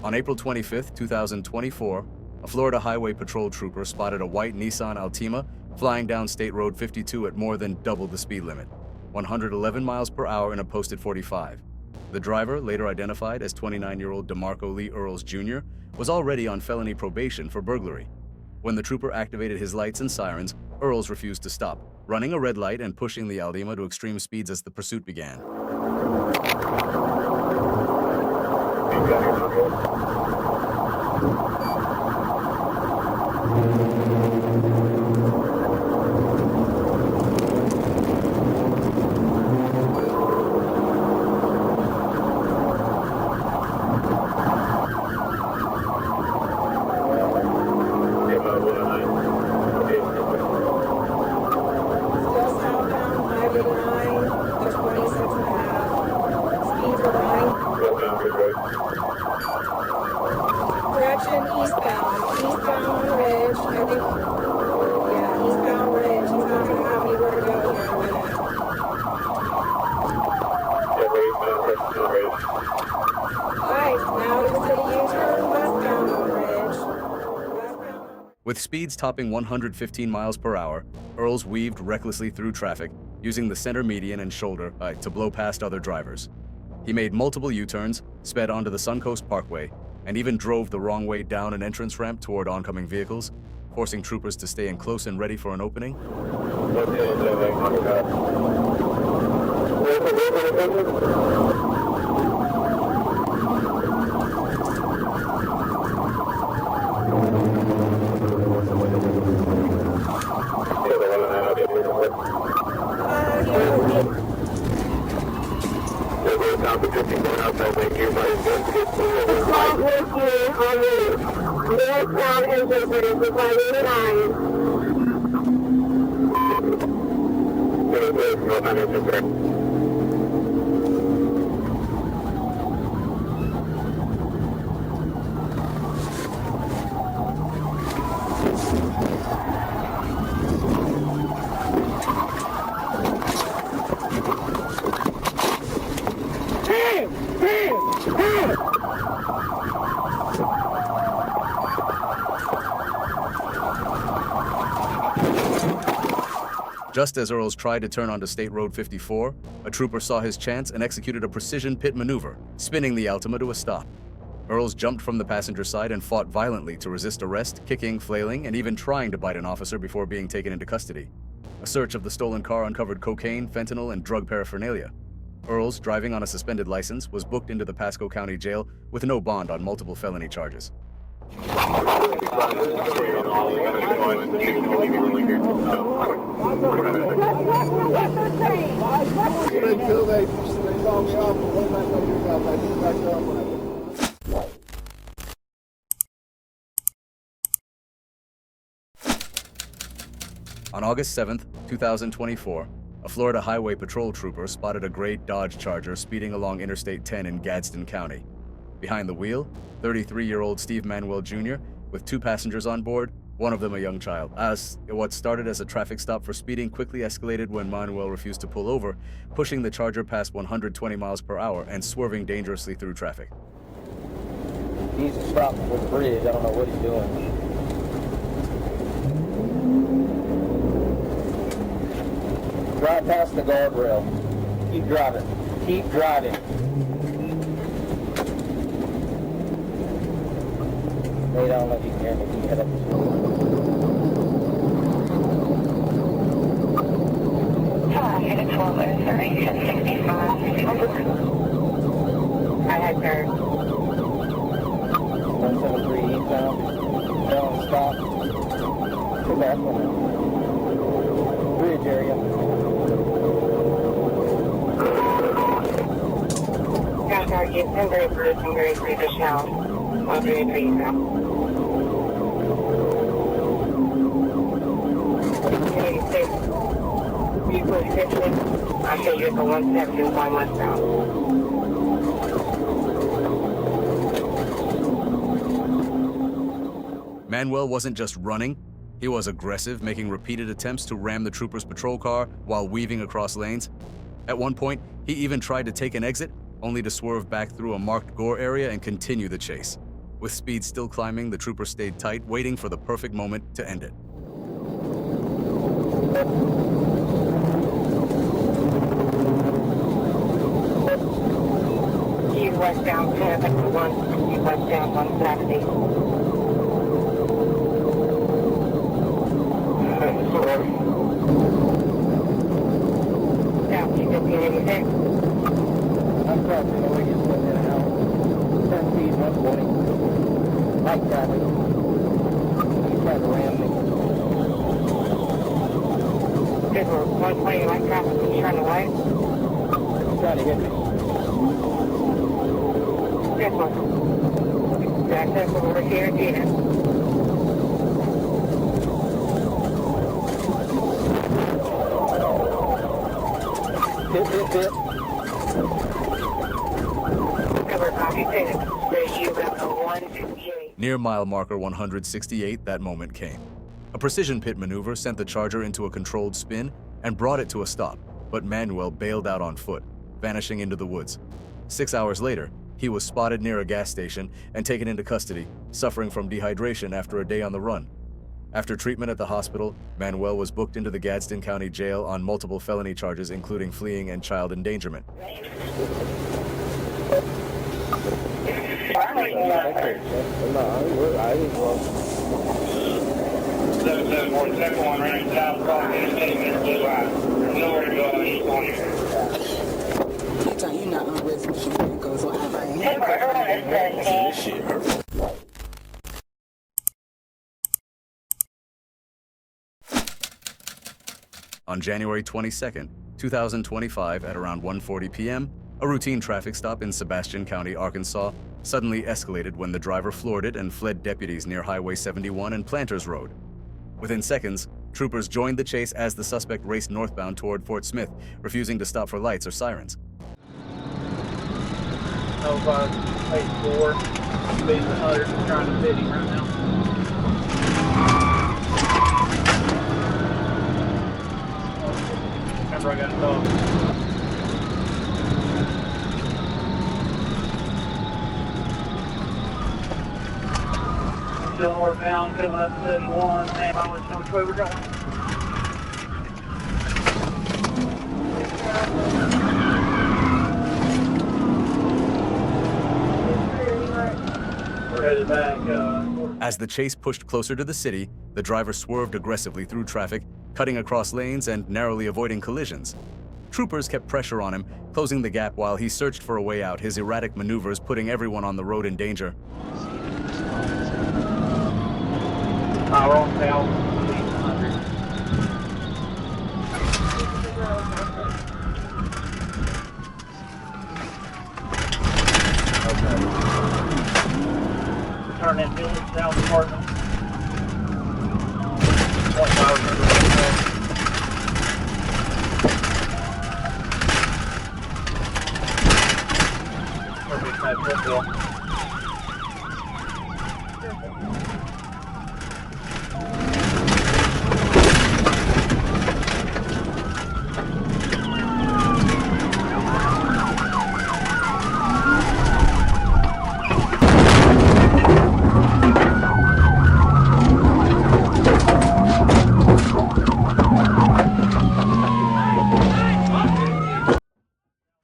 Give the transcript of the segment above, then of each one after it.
On April 25, 2024, a Florida Highway Patrol trooper spotted a white Nissan Altima flying down State Road 52 at more than double the speed limit, 111 miles per hour in a posted 45. The driver, later identified as 29-year-old DeMarco Lee Earls Jr., was already on felony probation for burglary. When the trooper activated his lights and sirens, Earls refused to stop, running a red light and pushing the Altima to extreme speeds as the pursuit began. Direction eastbound Ridge. I think, yeah, eastbound Ridge. He's not going to have anywhere to go here in a minute. Alright, now to the U-turn westbound on Ridge. With speeds topping 115 miles per hour, Earls weaved recklessly through traffic, using the center median and shoulder to blow past other drivers. He made multiple U-turns, sped onto the Suncoast Parkway, and even drove the wrong way down an entrance ramp toward oncoming vehicles, forcing troopers to stay in close and ready for an opening. Just as Earls tried to turn onto State Road 54, a trooper saw his chance and executed a precision pit maneuver, spinning the Altima to a stop. Earls jumped from the passenger side and fought violently to resist arrest, kicking, flailing, and even trying to bite an officer before being taken into custody. A search of the stolen car uncovered cocaine, fentanyl, and drug paraphernalia. Earls, driving on a suspended license, was booked into the Pasco County Jail with no bond on multiple felony charges. On August 7, 2024, a Florida Highway Patrol trooper spotted a gray Dodge Charger speeding along Interstate 10 in Gadsden County. Behind the wheel, 33-year-old Steve Manuel Jr., with two passengers on board, one of them a young child. As what started as a traffic stop for speeding quickly escalated when Manuel refused to pull over, pushing the Charger past 120 miles per hour and swerving dangerously through traffic. He's stopped for the bridge. I don't know what he's doing. Drive past the guardrail. Keep driving. Keep driving. Wait, I don't know if you can hear me. Can you head up this road? Hit at 12, 1065. I had heard. 173 eastbound. Down, stop. Come back on it. Bridge area. Got target, 1033, Michelle. 133 now. I'll show you the 171 westbound. Manuel wasn't just running, he was aggressive, making repeated attempts to ram the trooper's patrol car while weaving across lanes. At one point, he even tried to take an exit, only to swerve back through a marked gore area and continue the chase. With speed still climbing, the trooper stayed tight, waiting for the perfect moment to end it. He's westbound 1051. He's westbound 170. South 1586. I'm crossing the way you're putting in and out. 10 speed, 120. Light traffic. He's trying to ram me. Good work. 120 light traffic. He's trying to wait. He's trying to hit me. Good work. Access over here, Gina. Hit. Cover copy 10. You got the 158. Near mile marker 168, that moment came. A precision pit maneuver sent the Charger into a controlled spin and brought it to a stop, but Manuel bailed out on foot, vanishing into the woods. 6 hours later, he was spotted near a gas station and taken into custody, suffering from dehydration after a day on the run. After treatment at the hospital, Manuel was booked into the Gadsden County Jail on multiple felony charges, including fleeing and child endangerment. Second one running south, probably 10 minutes blue line. Nowhere to go, just on here. You're not on resolution when it goes on. This shit hurts. On January 22, 2025, at around 1:40 p.m., a routine traffic stop in Sebastian County, Arkansas, suddenly escalated when the driver floored it and fled deputies near Highway 71 and Planters Road. Within seconds, troopers joined the chase as the suspect raced northbound toward Fort Smith, refusing to stop for lights or sirens. Of 84, being the others are trying to fit him right now. Remember, I got a dog. Still northbound, coming up 71, and I was which way we're going. We're headed back. As the chase pushed closer to the city, the driver swerved aggressively through traffic, cutting across lanes and narrowly avoiding collisions. Troopers kept pressure on him, closing the gap while he searched for a way out, his erratic maneuvers putting everyone on the road in danger. We're on south 100. Turn that village south apartment. 25 Perfect, nice football.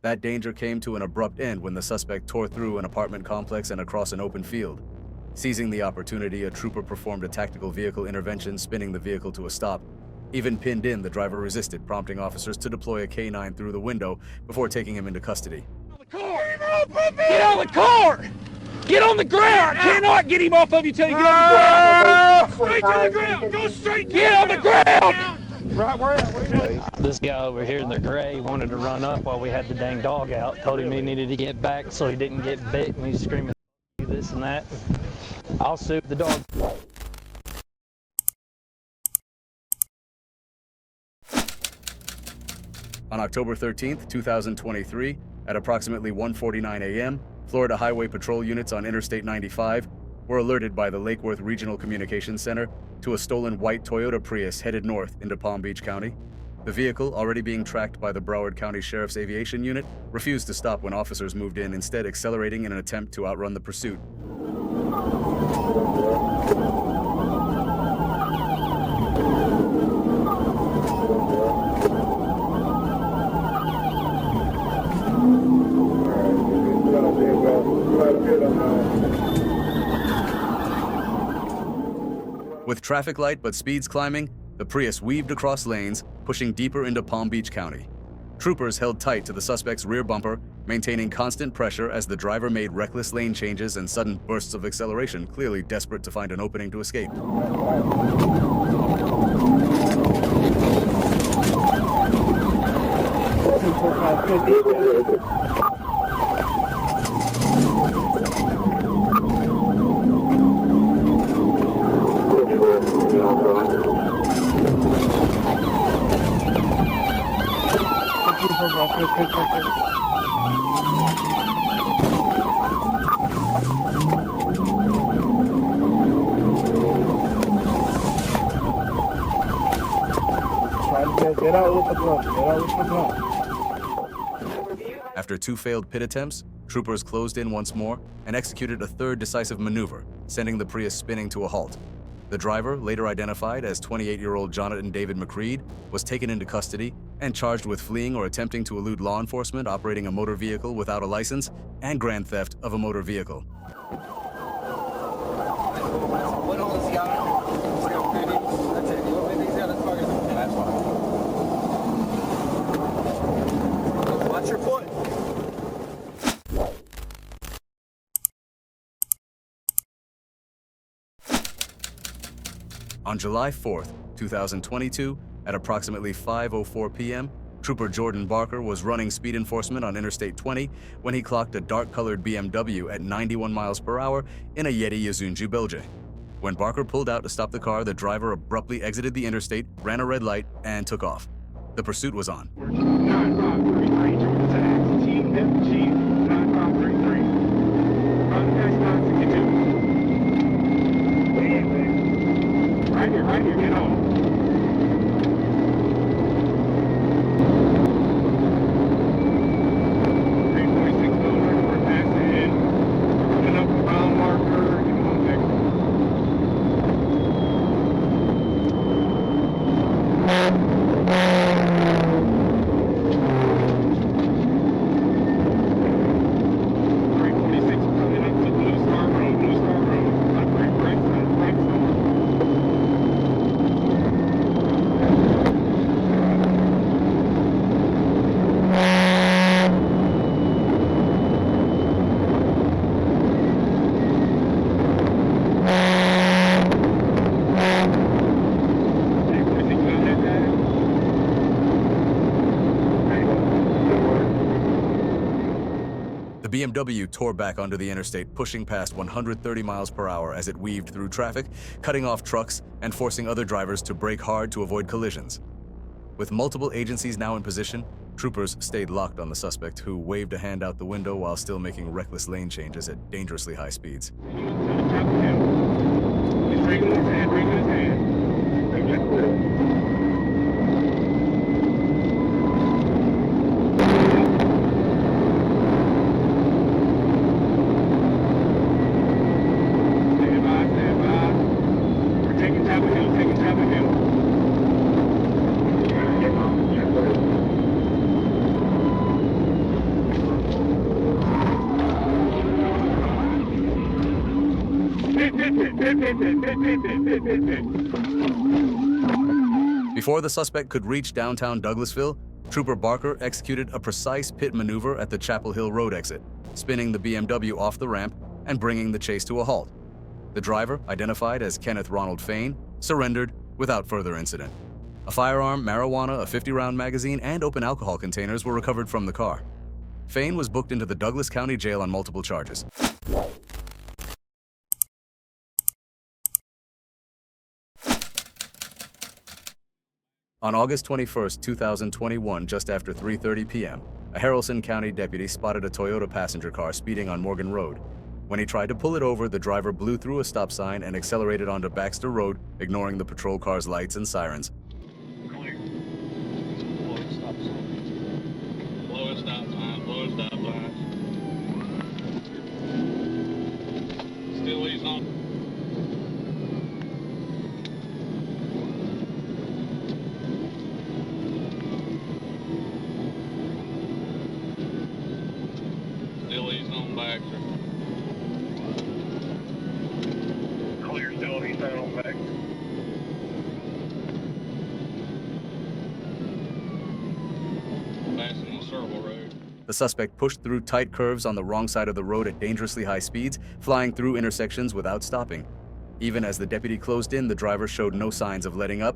That danger came to an abrupt end when the suspect tore through an apartment complex and across an open field. Seizing the opportunity, a trooper performed a tactical vehicle intervention, spinning the vehicle to a stop. Even pinned in, the driver resisted, prompting officers to deploy a K-9 through the window before taking him into custody. Get out of the car! Get on the ground! I cannot get him off of you till you get on the ground! Straight to the ground! Go straight! Get on the ground! Right where? This guy over here in the gray wanted to run up while we had the dang dog out. Told him he needed to get back so he didn't get bit, and he's screaming this and that. I'll sue the dog. On October 13th, 2023, at approximately 1:49 a.m., Florida Highway Patrol units on Interstate 95 were alerted by the Lake Worth Regional Communications Center to a stolen white Toyota Prius headed north into Palm Beach County. The vehicle, already being tracked by the Broward County Sheriff's Aviation Unit, refused to stop when officers moved in, instead accelerating in an attempt to outrun the pursuit. With traffic light but speeds climbing, the Prius weaved across lanes, pushing deeper into Palm Beach County. Troopers held tight to the suspect's rear bumper, maintaining constant pressure as the driver made reckless lane changes and sudden bursts of acceleration, clearly desperate to find an opening to escape. Get out with the blunt. Get out with the blunt. After 2 failed pit attempts, troopers closed in once more and executed a third decisive maneuver, sending the Prius spinning to a halt. The driver, later identified as 28-year-old Jonathan David McCreed, was taken into custody and charged with fleeing or attempting to elude law enforcement operating a motor vehicle without a license and grand theft of a motor vehicle. Watch your foot. On July 4th, 2022, at approximately 5:04 p.m., Trooper Jordan Barker was running speed enforcement on Interstate 20 when he clocked a dark-colored BMW at 91 miles per hour in a Yeti Yazunju Belge. When Barker pulled out to stop the car, the driver abruptly exited the interstate, ran a red light, and took off. The pursuit was on. 9533 to attack. Team FG 9533. Run past 962. Right here, get on. The BMW tore back onto the interstate, pushing past 130 miles per hour as it weaved through traffic, cutting off trucks and forcing other drivers to brake hard to avoid collisions. With multiple agencies now in position, troopers stayed locked on the suspect, who waved a hand out the window while still making reckless lane changes at dangerously high speeds. He's bringing his hand. Before the suspect could reach downtown Douglasville, Trooper Barker executed a precise pit maneuver at the Chapel Hill Road exit, spinning the BMW off the ramp and bringing the chase to a halt. The driver, identified as Kenneth Ronald Fain, surrendered without further incident. A firearm, marijuana, a 50-round magazine, and open alcohol containers were recovered from the car. Fain was booked into the Douglas County Jail on multiple charges. On August 21, 2021, just after 3:30 p.m., a Haralson County deputy spotted a Toyota passenger car speeding on Morgan Road. When he tried to pull it over, the driver blew through a stop sign and accelerated onto Baxter Road, ignoring the patrol car's lights and sirens. Clear. Blowing stop sign. Blowing stop sign. Still he's on. extra. Clear still Nissan on back. Passing on Serval Road. The suspect pushed through tight curves on the wrong side of the road at dangerously high speeds, flying through intersections without stopping. Even as the deputy closed in, the driver showed no signs of letting up,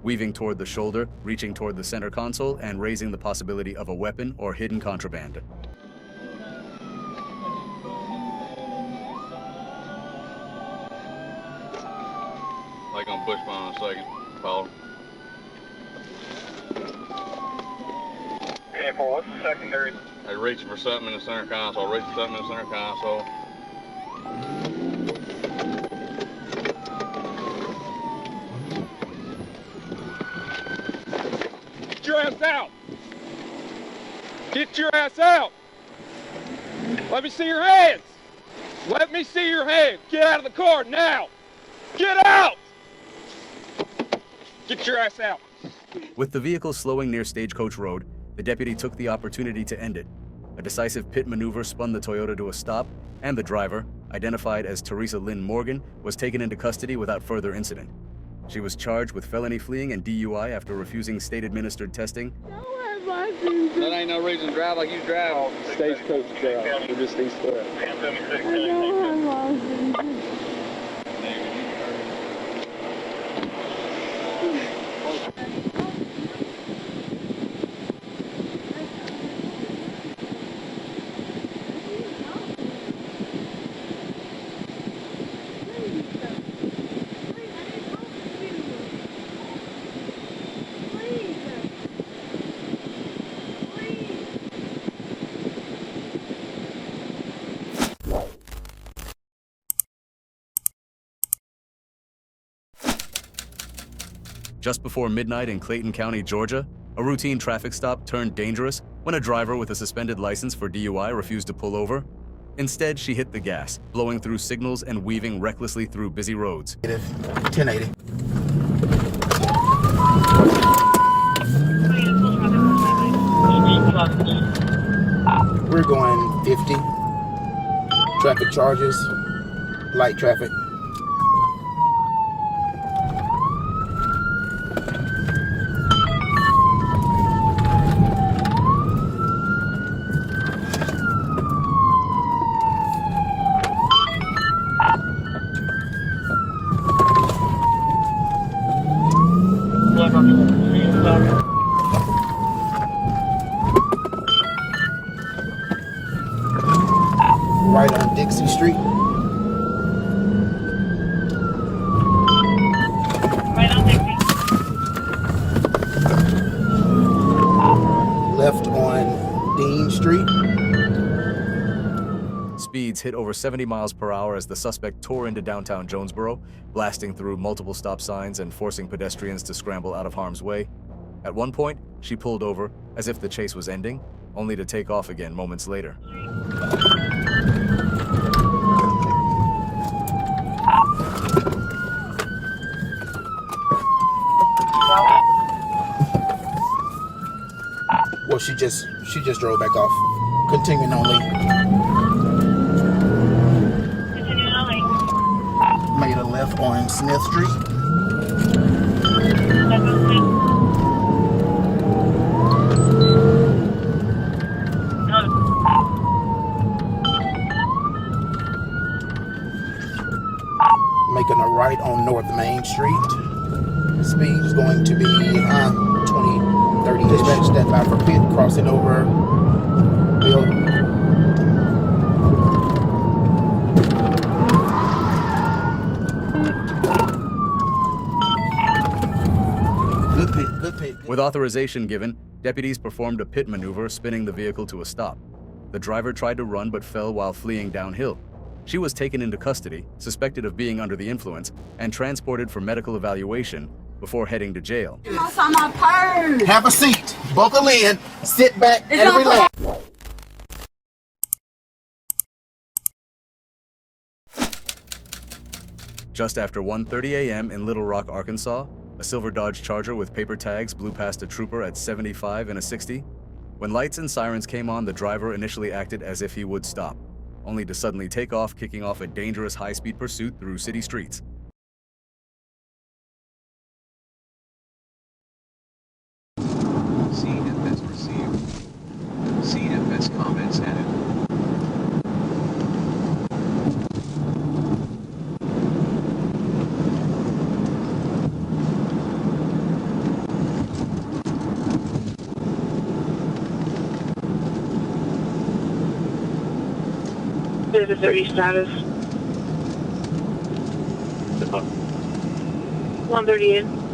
weaving toward the shoulder, reaching toward the center console, and raising the possibility of a weapon or hidden contraband. They gonna push by in a second. Follow. And for what's the secondary? They reaching for something in the center console. Reaching for something in the center console. Get your ass out! Get your ass out! Let me see your hands! Let me see your hands! Get out of the car now! Get out! Get your ass out! With the vehicle slowing near Stagecoach Road, the deputy took the opportunity to end it. A decisive pit maneuver spun the Toyota to a stop, and the driver, identified as Teresa Lynn Morgan, was taken into custody without further incident. She was charged with felony fleeing and DUI after refusing state-administered testing. That ain't no reason to drive like you drive. Stagecoach drive. We're just east of that. 1076. Just before midnight in Clayton County, Georgia, a routine traffic stop turned dangerous when a driver with a suspended license for DUI refused to pull over. Instead, she hit the gas, blowing through signals and weaving recklessly through busy roads. 1080. We're going 50. Traffic charges, light traffic. Right on Dixie Street. Right on Dixie. Left on Dean Street. Speeds hit over 70 miles per hour as the suspect tore into downtown Jonesboro, blasting through multiple stop signs and forcing pedestrians to scramble out of harm's way. At one point, she pulled over as if the chase was ending, only to take off again moments later. Well, she just drove back off. Continuing only. Continuing only. Made a left on Smith Street. Left on Smith. Making a right on North Main Street. Speed is going to be 20, 30. Dispatch step out for pit, crossing over. Bill. Good pit, good pit. With authorization given, deputies performed a pit maneuver, spinning the vehicle to a stop. The driver tried to run but fell while fleeing downhill. She was taken into custody, suspected of being under the influence, and transported for medical evaluation before heading to jail. On my purse. Have a seat. Buckle in. Sit back and relax. Just after 1:30 a.m. in Little Rock, Arkansas, a silver Dodge Charger with paper tags blew past a trooper at 75 and a 60. When lights and sirens came on, the driver initially acted as if he would stop. only to suddenly take off, kicking off a dangerous high-speed pursuit through city streets. CFS received. CFS comments added. There's a 30 status. 130 in.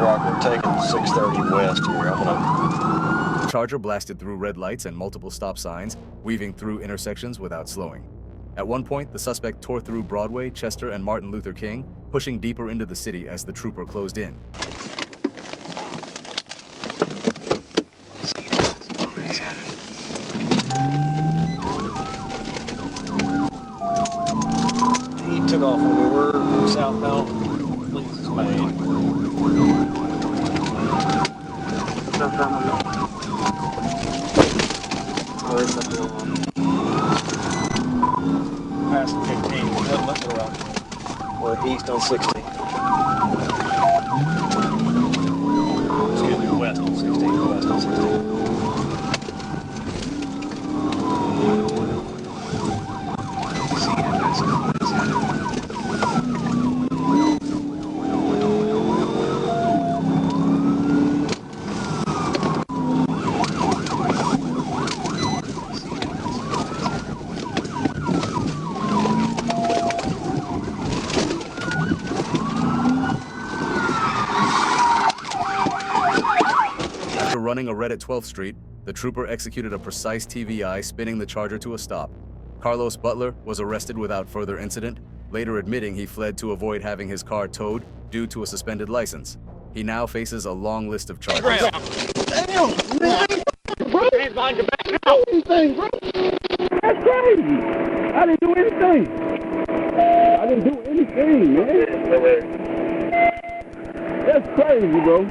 We're taking 630 west here. The Charger blasted through red lights and multiple stop signs, weaving through intersections without slowing. At one point, the suspect tore through Broadway, Chester, and Martin Luther King, pushing deeper into the city as the trooper closed in. He took off when we were southbound. Please, Spain. Past 15, we're east on 60. Excuse me, west on 16, west on 16. Running a red at 12th Street, the trooper executed a precise TVI, spinning the Charger to a stop. Carlos Butler was arrested without further incident, later admitting he fled to avoid having his car towed due to a suspended license. He now faces a long list of charges. Damn, man! Hands behind your back now! Anything, bro? That's crazy! I didn't do anything! I didn't do anything, man! That's crazy, bro.